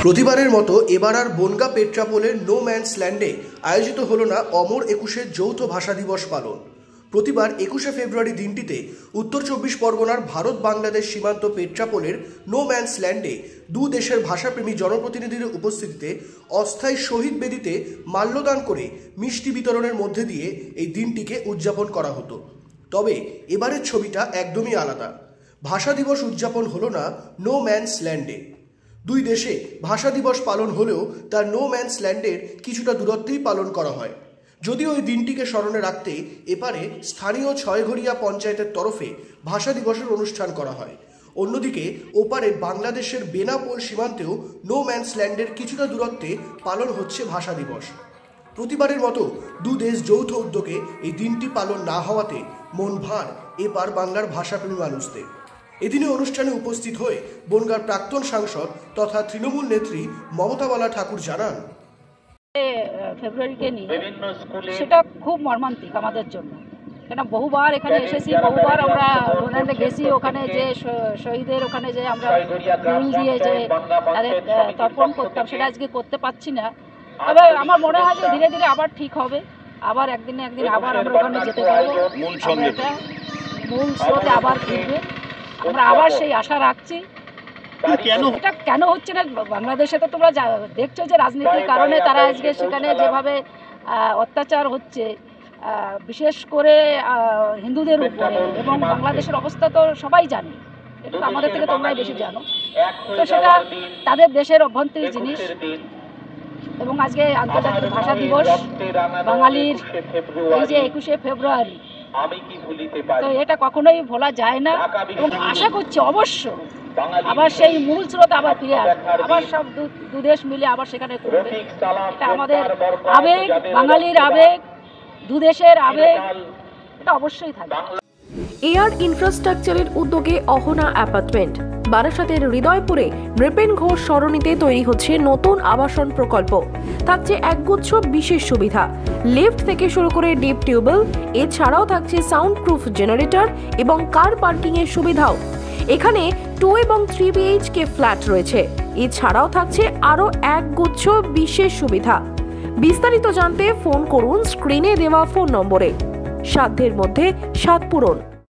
প্রতিবারের মতো এবার আর বনগাঁ পেট্রাপোলের নো ম্যানস ল্যান্ডে আয়োজিত হলো না অমর একুশের যৌথ ভাষা দিবস পালন। প্রতিবার 21শে ফেব্রুয়ারি দিনটিতে উত্তর চব্বিশ পরগনার ভারত বাংলাদেশ সীমান্ত পেট্রাপোলের নো ম্যানস ল্যান্ডে দু দেশের ভাষাপ্রেমী জনপ্রতিনিধিদের উপস্থিতিতে অস্থায়ী শহীদ বেদিতে মাল্যদান করে মিষ্টি বিতরণের মধ্যে দিয়ে এই দিনটিকে উদযাপন করা হতো। তবে এবারের ছবিটা একদমই আলাদা। ভাষা দিবস উদযাপন হলো না নো ম্যানস ল্যান্ডে। দুই দেশে ভাষা দিবস পালন হলেও তার নো ম্যানস ল্যান্ডের কিছুটা দূরত্বেই পালন করা হয়। যদিও ওই দিনটিকে স্মরণে রাখতে এপারে স্থানীয় ছয়ঘরিয়া পঞ্চায়েতের তরফে ভাষা দিবসের অনুষ্ঠান করা হয়। অন্যদিকে ওপারে বাংলাদেশের বেনাপোল সীমান্তেও নো ম্যানস ল্যান্ডের কিছুটা দূরত্বে পালন হচ্ছে ভাষা দিবস। প্রতিবারের মতো দু দেশ যৌথ উদ্যোগে এই দিনটি পালন না হওয়াতে মন ভার এপার বাংলার ভাষাপ্রেমী মানুষদের। এদিনে অনুষ্ঠানে উপস্থিত হয়ে বনগাঁর প্রাক্তন সাংসদ তথা তৃণমূল নেত্রী মমতা বালা ঠাকুর জানান, ফেব্রুয়ারিকে নিয়ে সেটা খুব মর্মান্তিক আমাদের জন্য। কেন বহুবার এখানে এসেছি, বহুবার আমরা ডোনাল্ডে গেছি, ওখানে যে শহীদের ওখানে যে আমরা ফুল দিয়ে যে তাদের তর্পণ করতাম সেটা আজকে করতে পারছি না। তবে আমার মনে হয় যে ধীরে ধীরে আবার ঠিক হবে, আবার একদিন আবার আমরা ওখানে যেতে পারবো, মূল স্রোতে আবার ফিরবে। আমরা আবার সেই আশা রাখছি। এটা কেন হচ্ছে না, বাংলাদেশে তো তোমরা দেখছো যে রাজনীতির কারণে তারা আজকে সেখানে যেভাবে অত্যাচার হচ্ছে, বিশেষ করে হিন্দুদের উপরে, এবং বাংলাদেশের অবস্থা তো সবাই জানে, এটা তো আমাদের থেকে তোমরাই বেশি জানো। তো সেটা তাদের দেশের অভ্যন্তরীণ জিনিস। এবং আজকে আন্তর্জাতিক ভাষা দিবস বাঙালির এই যে 21শে ফেব্রুয়ারি, তো এটা কখনোই ভোলা যায় না। এবং আশা করছি অবশ্য আবার সেই মূল স্রোত আবার ফিরে আসবে, আবার সব দু দেশ মিলে আবার সেখানে করবে। এটা আমাদের আবেগ, বাঙালির আবেগ, দু দেশের আবেগ, এটা অবশ্যই থাকবে। এয়ার ইনফ্রাস্ট্রাকচারের উদ্যোগে অহনা অ্যাপার্টমেন্ট বারাসাতের হৃদয়পুরে নৃপেন ঘোষ সরণিতে তৈরি হচ্ছে নতুন আবাসন প্রকল্প। থাকছে একগুচ্ছ বিশেষ সুবিধা, লিফট থেকে শুরু করে ডিপ টিউবওয়েল, এছাড়াও থাকছে সাউন্ড প্রুফ জেনারেটর এবং কার পার্কিং এর সুবিধাও। এখানে 2 এবং 3 BHK ফ্ল্যাট রয়েছে। এছাড়াও থাকছে আরও একগুচ্ছ বিশেষ সুবিধা। বিস্তারিত জানতে ফোন করুন স্ক্রিনে দেওয়া ফোন নম্বরে। সাধ্যের মধ্যে স্বাদ পূরণ।